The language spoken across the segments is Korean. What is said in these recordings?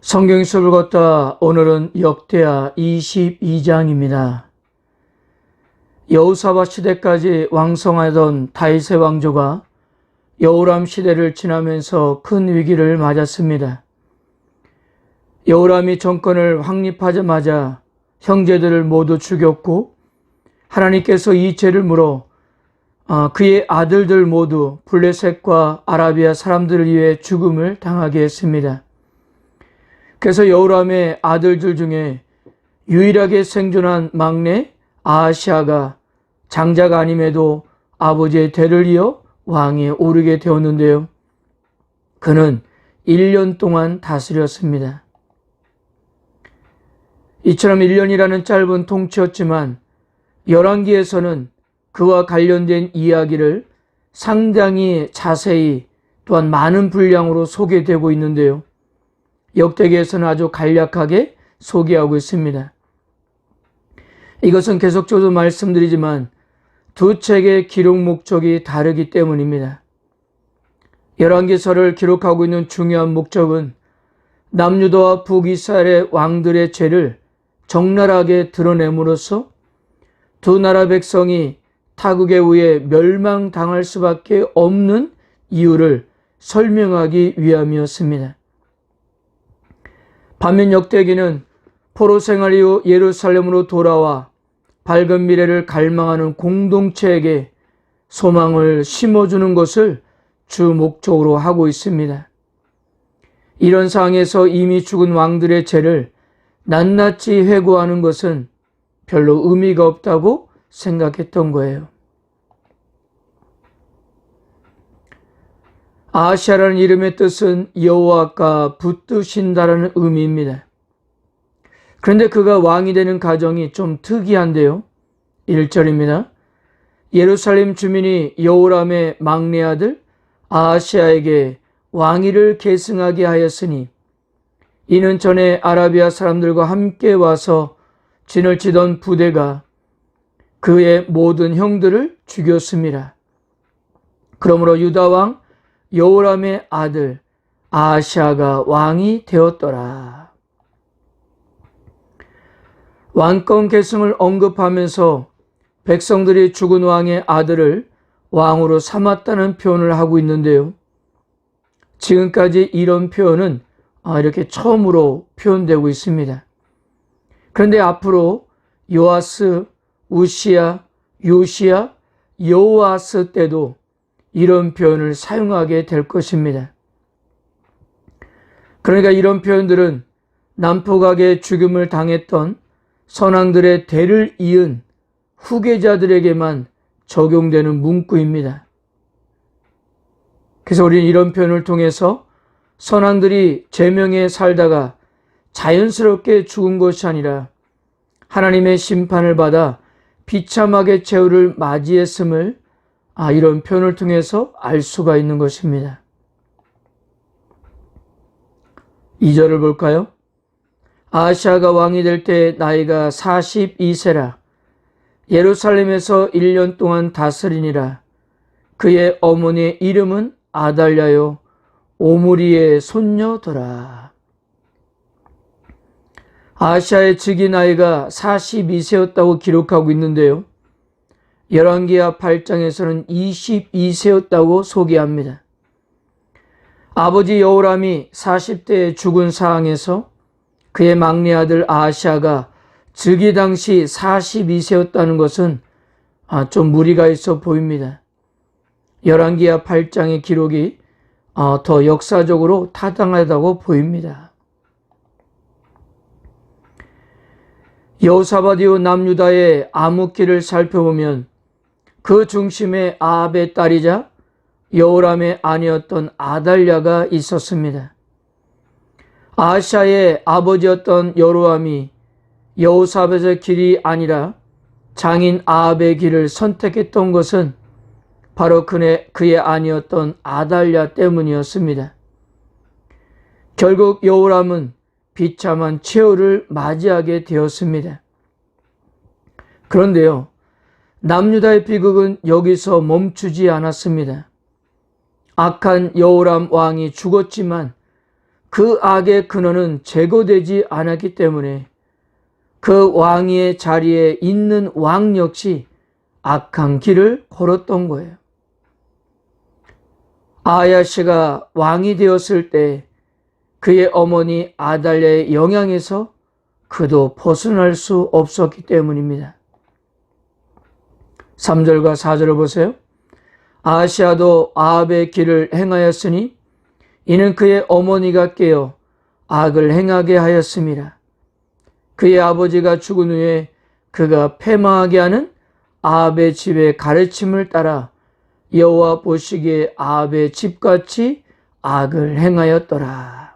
성경 수업을 걷다 오늘은 역대하 22장입니다. 여호사밧 시대까지 왕성하던 다윗의 왕조가 여호람 시대를 지나면서 큰 위기를 맞았습니다. 여호람이 정권을 확립하자마자 형제들을 모두 죽였고 하나님께서 이 죄를 물어 그의 아들들 모두 블레셋과 아라비아 사람들을 위해 죽음을 당하게 했습니다. 그래서 여호람의 아들들 중에 유일하게 생존한 막내 아하시아가 장자가 아님에도 아버지의 대를 이어 왕위에 오르게 되었는데요. 그는 1년 동안 다스렸습니다. 이처럼 1년이라는 짧은 통치였지만 열왕기에서는 그와 관련된 이야기를 상당히 자세히 또한 많은 분량으로 소개되고 있는데요. 역대기에서는 아주 간략하게 소개하고 있습니다. 이것은 계속적으로 말씀드리지만 두 책의 기록 목적이 다르기 때문입니다. 열왕기서를 기록하고 있는 중요한 목적은 남유다와 북이스라엘의 왕들의 죄를 적나라하게 드러냄으로써 두 나라 백성이 타국에 의해 멸망당할 수밖에 없는 이유를 설명하기 위함이었습니다. 반면 역대기는 포로 생활 이후 예루살렘으로 돌아와 밝은 미래를 갈망하는 공동체에게 소망을 심어주는 것을 주 목적으로 하고 있습니다. 이런 상황에서 이미 죽은 왕들의 죄를 낱낱이 회고하는 것은 별로 의미가 없다고 생각했던 거예요. 아하시아라는 이름의 뜻은 여호와가 붙드신다라는 의미입니다. 그런데 그가 왕이 되는 과정이 좀 특이한데요. 1절입니다. 예루살렘 주민이 여호람의 막내 아들 아하시아에게 왕위를 계승하게 하였으니 이는 전에 아라비아 사람들과 함께 와서 진을 치던 부대가 그의 모든 형들을 죽였습니다. 그러므로 유다 왕 여호람의 아들 아하시아가 왕이 되었더라. 왕권 계승을 언급하면서 백성들이 죽은 왕의 아들을 왕으로 삼았다는 표현을 하고 있는데요. 지금까지 이런 표현은 이렇게 처음으로 표현되고 있습니다. 그런데 앞으로 요아스, 우시야, 요시야, 여호아스 때도 이런 표현을 사용하게 될 것입니다. 그러니까 이런 표현들은 난폭하게 죽임을 당했던 선왕들의 대를 이은 후계자들에게만 적용되는 문구입니다. 그래서 우리는 이런 표현을 통해서 선왕들이 제명에 살다가 자연스럽게 죽은 것이 아니라 하나님의 심판을 받아 비참하게 최후를 맞이했음을 이런 표현을 통해서 알 수가 있는 것입니다. 2절을 볼까요? 아하시아가 왕이 될 때 나이가 42세라 예루살렘에서 1년 동안 다스리니라. 그의 어머니의 이름은 아달랴요 오므리의 손녀더라. 아하시아의 즉위 나이가 42세였다고 기록하고 있는데요. 열왕기하 8장에서는 22세였다고 소개합니다. 아버지 여호람이 40대에 죽은 상황에서 그의 막내 아들 아하시아가 즉위 당시 42세였다는 것은 좀 무리가 있어 보입니다. 열왕기하 8장의 기록이 더 역사적으로 타당하다고 보입니다. 여호사밧 이후 남유다의 암흑기를 살펴보면 그 중심에 아합의 딸이자 여호람의 아내였던 아달랴가 있었습니다. 아하시아의 아버지였던 여로함이 여호사밧의 길이 아니라 장인 아합의 길을 선택했던 것은 바로 그의 아내였던 아달랴 때문이었습니다. 결국 여호람은 비참한 최후를 맞이하게 되었습니다. 그런데요, 남유다의 비극은 여기서 멈추지 않았습니다. 악한 여호람 왕이 죽었지만 그 악의 근원은 제거되지 않았기 때문에 그 왕위의 자리에 있는 왕 역시 악한 길을 걸었던 거예요. 아하야 씨가 왕이 되었을 때 그의 어머니 아달랴의 영향에서 그도 벗어날 수 없었기 때문입니다. 3절과 4절을 보세요. 아하시아도 아합의 길을 행하였으니 이는 그의 어머니가 깨어 악을 행하게 하였음이라. 그의 아버지가 죽은 후에 그가 패망하게 하는 아합의 집의 가르침을 따라 여호와 보시기에 아합의 집같이 악을 행하였더라.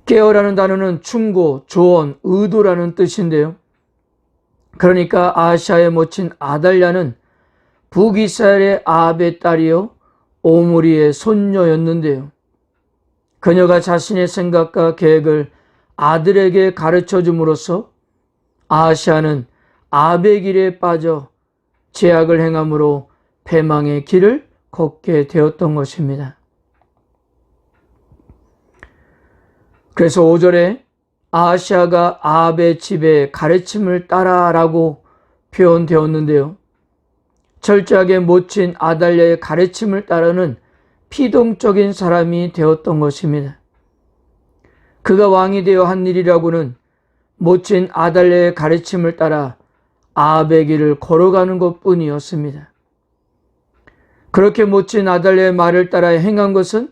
깨어라는 단어는 충고, 조언, 의도라는 뜻인데요. 그러니까 아하시아의 모친 아달랴는 북이스라엘의 아합의 딸이요 오므리의 손녀였는데요. 그녀가 자신의 생각과 계획을 아들에게 가르쳐 줌으로써 아하시아는 아합의 길에 빠져 죄악을 행함으로 패망의 길을 걷게 되었던 것입니다. 그래서 5절에 아하시아가 아합의 집의 가르침을 따라라고 표현되었는데요. 철저하게 모친 아달랴의 가르침을 따르는 피동적인 사람이 되었던 것입니다. 그가 왕이 되어 한 일이라고는 모친 아달랴의 가르침을 따라 아합의 길을 걸어가는 것뿐이었습니다. 그렇게 모친 아달랴의 말을 따라 행한 것은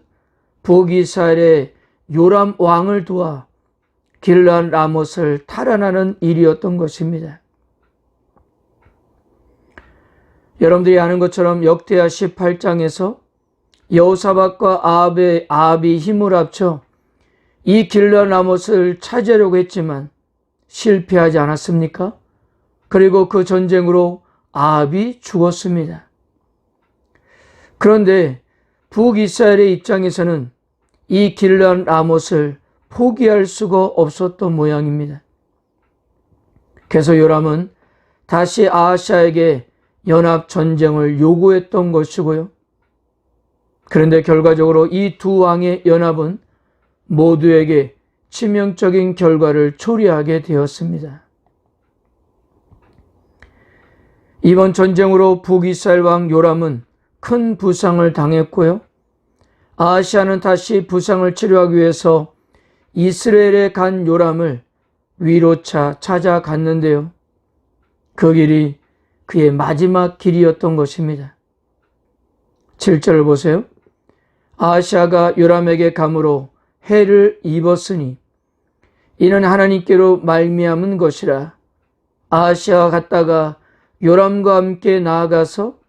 북이스라엘의 요람 왕을 도와 길르앗 라못을 탈환하는 일이었던 것입니다. 여러분들이 아는 것처럼 역대하 18장에서 여호사밧과 아합이 힘을 합쳐 이 길르앗 라못을 차지하려고 했지만 실패하지 않았습니까? 그리고 그 전쟁으로 아합이 죽었습니다. 그런데 북이스라엘의 입장에서는 이 길르앗 라못을 포기할 수가 없었던 모양입니다. 그래서 요람은 다시 아하시아에게 연합 전쟁을 요구했던 것이고요. 그런데 결과적으로 이 두 왕의 연합은 모두에게 치명적인 결과를 초래하게 되었습니다. 이번 전쟁으로 북이스라엘 왕 요람은 큰 부상을 당했고요. 아하시아는 다시 부상을 치료하기 위해서 이스라엘에 간 요람을 위로차 찾아갔는데요. 그 길이 그의 마지막 길이었던 것입니다. 7절을 보세요. 아하시아가 요람에게 감으로 해를 입었으니 이는 하나님께로 말미암은 것이라. 아하시아가 갔다가 요람과 함께 나아가서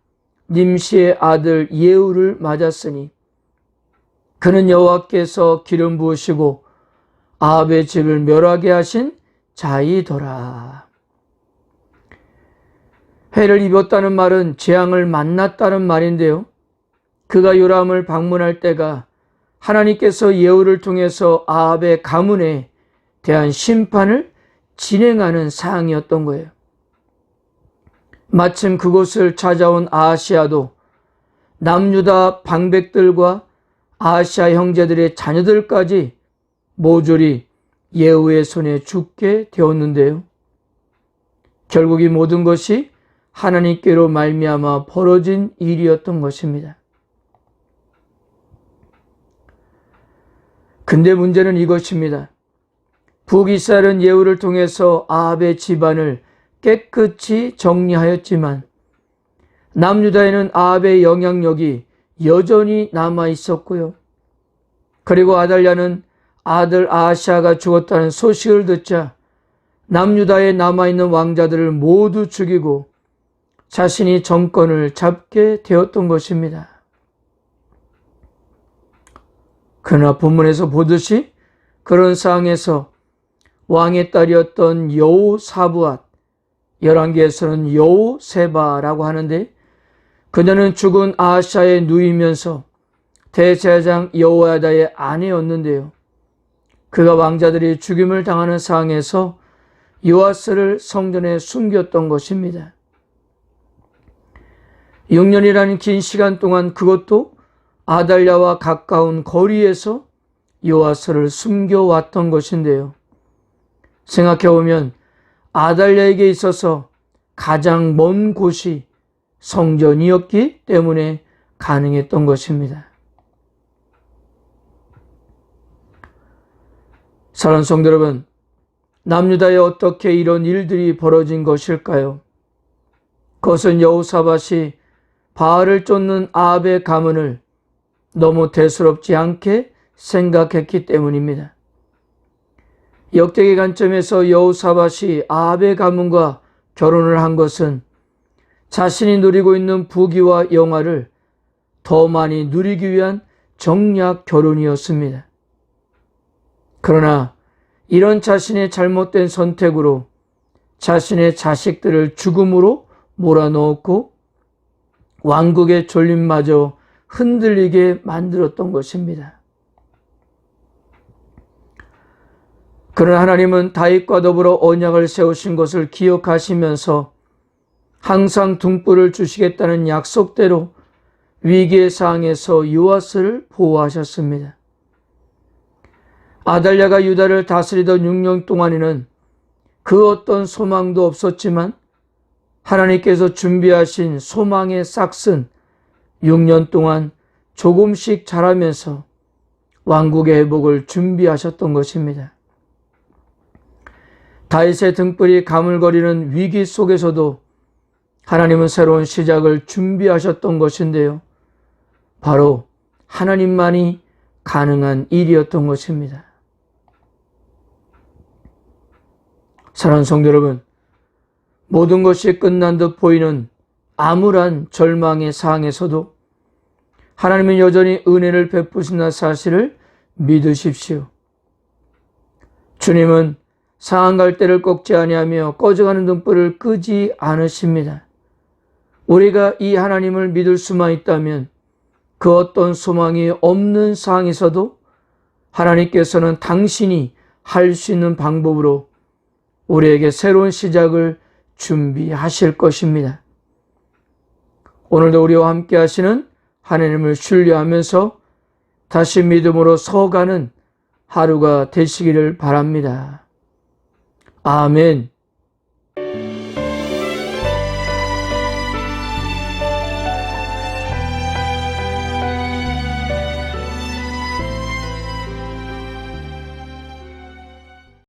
님시의 아들 예후를 맞았으니 그는 여호와께서 기름 부으시고 아합의 집을 멸하게 하신 자이더라. 해를 입었다는 말은 재앙을 만났다는 말인데요. 그가 요람을 방문할 때가 하나님께서 예후를 통해서 아합의 가문에 대한 심판을 진행하는 사항이었던 거예요. 마침 그곳을 찾아온 아하시아도 남유다 방백들과 아하시아 형제들의 자녀들까지 모조리 예후의 손에 죽게 되었는데요. 결국 이 모든 것이 하나님께로 말미암아 벌어진 일이었던 것입니다. 근데 문제는 이것입니다. 북이스라엘은 예후를 통해서 아합의 집안을 깨끗이 정리하였지만 남유다에는 아합의 영향력이 여전히 남아 있었고요. 그리고 아달랴는 아들 아하시아가 죽었다는 소식을 듣자 남유다에 남아있는 왕자들을 모두 죽이고 자신이 정권을 잡게 되었던 것입니다. 그러나 본문에서 보듯이 그런 상황에서 왕의 딸이었던 여호사부앗, 열왕기에서는 여호세바라고 하는데 그녀는 죽은 아하시아에 누이면서 대제사장 여호야다의 아내였는데요. 그가 왕자들이 죽임을 당하는 상황에서 요아스를 성전에 숨겼던 것입니다. 6년이라는 긴 시간 동안 그것도 아달랴와 가까운 거리에서 요아스를 숨겨왔던 것인데요. 생각해보면 아달랴에게 있어서 가장 먼 곳이 성전이었기 때문에 가능했던 것입니다. 사랑하는 성도 여러분, 남유다에 어떻게 이런 일들이 벌어진 것일까요? 그것은 여호사밧이 바알을 쫓는 아합의 가문을 너무 대수롭지 않게 생각했기 때문입니다. 역대기 관점에서 여호사밧이 아합의 가문과 결혼을 한 것은 자신이 누리고 있는 부귀와 영화를 더 많이 누리기 위한 정략 결혼이었습니다. 그러나 이런 자신의 잘못된 선택으로 자신의 자식들을 죽음으로 몰아넣었고 왕국의 존립마저 흔들리게 만들었던 것입니다. 그러나 하나님은 다윗과 더불어 언약을 세우신 것을 기억하시면서 항상 등불을 주시겠다는 약속대로 위기의 상황에서 요아스를 보호하셨습니다. 아달랴가 유다를 다스리던 6년 동안에는 그 어떤 소망도 없었지만 하나님께서 준비하신 소망의 싹슨 6년 동안 조금씩 자라면서 왕국의 회복을 준비하셨던 것입니다. 다윗의 등불이 가물거리는 위기 속에서도 하나님은 새로운 시작을 준비하셨던 것인데요. 바로 하나님만이 가능한 일이었던 것입니다. 사랑하는 성도 여러분, 모든 것이 끝난 듯 보이는 암울한 절망의 상황에서도 하나님은 여전히 은혜를 베푸신다는 사실을 믿으십시오. 주님은 상한 갈대를 꺾지 아니하며 꺼져가는 등불을 끄지 않으십니다. 우리가 이 하나님을 믿을 수만 있다면 그 어떤 소망이 없는 상황에서도 하나님께서는 당신이 할 수 있는 방법으로 우리에게 새로운 시작을 준비하실 것입니다. 오늘도 우리와 함께 하시는 하나님을 신뢰하면서 다시 믿음으로 서가는 하루가 되시기를 바랍니다. 아멘.